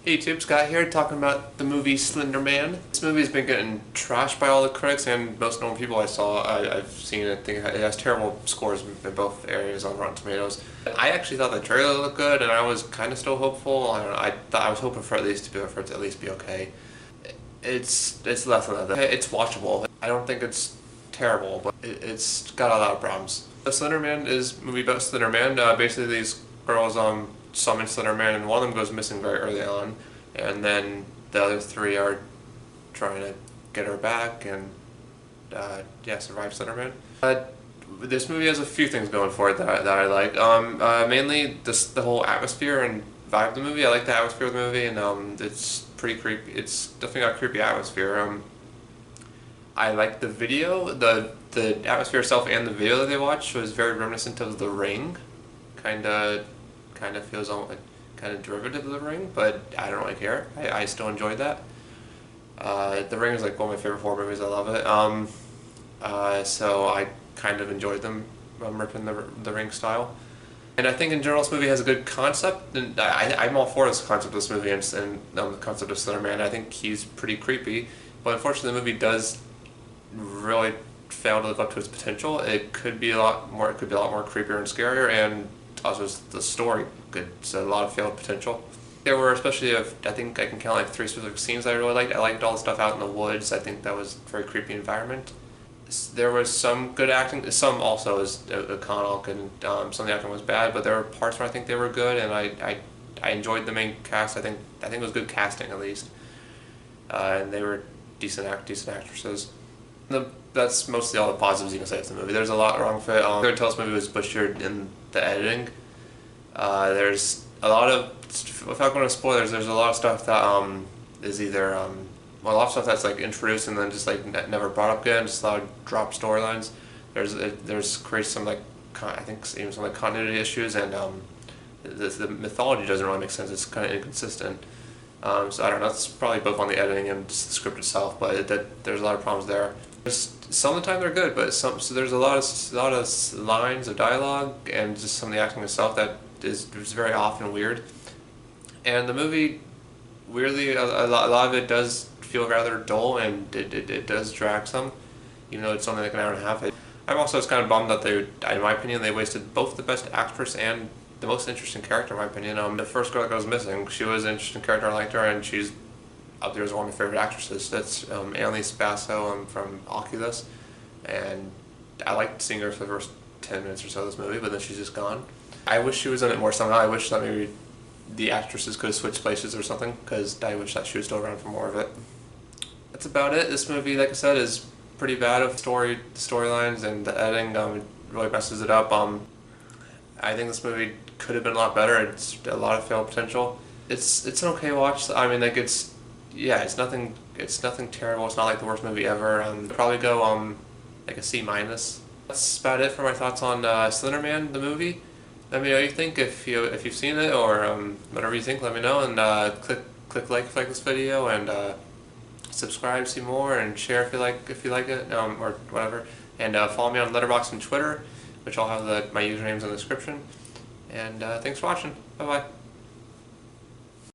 Hey YouTube, Scott here, talking about the movie Slender Man. This movie has been getting trashed by all the critics and most normal people I've seen. I think it has terrible scores in both areas on Rotten Tomatoes. I actually thought the trailer looked good, and I was kind of still hopeful. I don't know, I was hoping for it to at least be okay. It's less than that. It's watchable. I don't think it's terrible, but it's got a lot of problems. The Slender Man is a movie about Slender Man. Basically, these girls summon Slender Man, and one of them goes missing very early on, and then the other three are trying to get her back and survive Slender Man. This movie has a few things going for it that I like. Mainly the whole atmosphere and vibe of the movie. I like the atmosphere of the movie, and it's pretty creepy. It's definitely got a creepy atmosphere. I like the video. The atmosphere itself and the video that they watched was very reminiscent of The Ring. Kind of feels kind of derivative of The Ring, but I don't really care. I still enjoyed that. The Ring is like one of my favorite horror movies. I love it. So I kind of enjoyed them ripping the Ring style. And I think in general this movie has a good concept, and I'm all for this concept of this movie and the concept of Slender Man. I think he's pretty creepy, but unfortunately the movie does really fail to live up to its potential. It could be a lot more. It could be a lot more creepier and scarier, and also the story it's a lot of failed potential. There were especially, I think I can count like 3 specific scenes I really liked. I liked all the stuff out in the woods. I think that was a very creepy environment. There was some good acting, some also is a con and some of the acting was bad, but there were parts where I think they were good, and I enjoyed the main cast. I think it was good casting at least, and they were decent actresses. That's mostly all the positives you can say of the movie. There's a lot wrong with it. I could tell this movie was butchered in the editing. There's a lot of, without going into spoilers, there's a lot of stuff that is either a lot of stuff that's like introduced and then just like never brought up again. Just a lot of drop storylines. There's creates some like I think even some like continuity issues, and the mythology doesn't really make sense. It's kind of inconsistent. So I don't know. That's probably both on the editing and just the script itself, but there's a lot of problems there. Some of the time they're good, but so there's a lot of lines of dialogue and just some of the acting itself that is very off and weird. And the movie, weirdly, a lot of it does feel rather dull, and it does drag some, even though it's only like an hour and a half. I'm also just kind of bummed that in my opinion, they wasted both the best actress and the most interesting character, in my opinion. The first girl that goes missing, she was an interesting character. I liked her, and she's up there as one of my favorite actresses. That's Annalise Basso from Oculus, and I liked seeing her for the first 10 minutes or so of this movie, but then she's just gone. I wish she was in it more somehow. I wish that maybe the actresses could have switched places or something, because I wish that she was still around for more of it. That's about it. This movie, like I said, is pretty bad of storylines, and the editing really messes it up. I think this movie could have been a lot better. It's a lot of failed potential. It's an okay watch. I mean, like it's nothing terrible. It's not like the worst movie ever. Probably go like a C-. That's about it for my thoughts on Slender Man, the movie. Let me know what you think. If you've seen it, or whatever you think, let me know, and click like if you like this video, and subscribe to see more, and share if you like it, or whatever. And follow me on Letterboxd and Twitter, which I'll have my usernames in the description. And thanks for watching. Bye bye.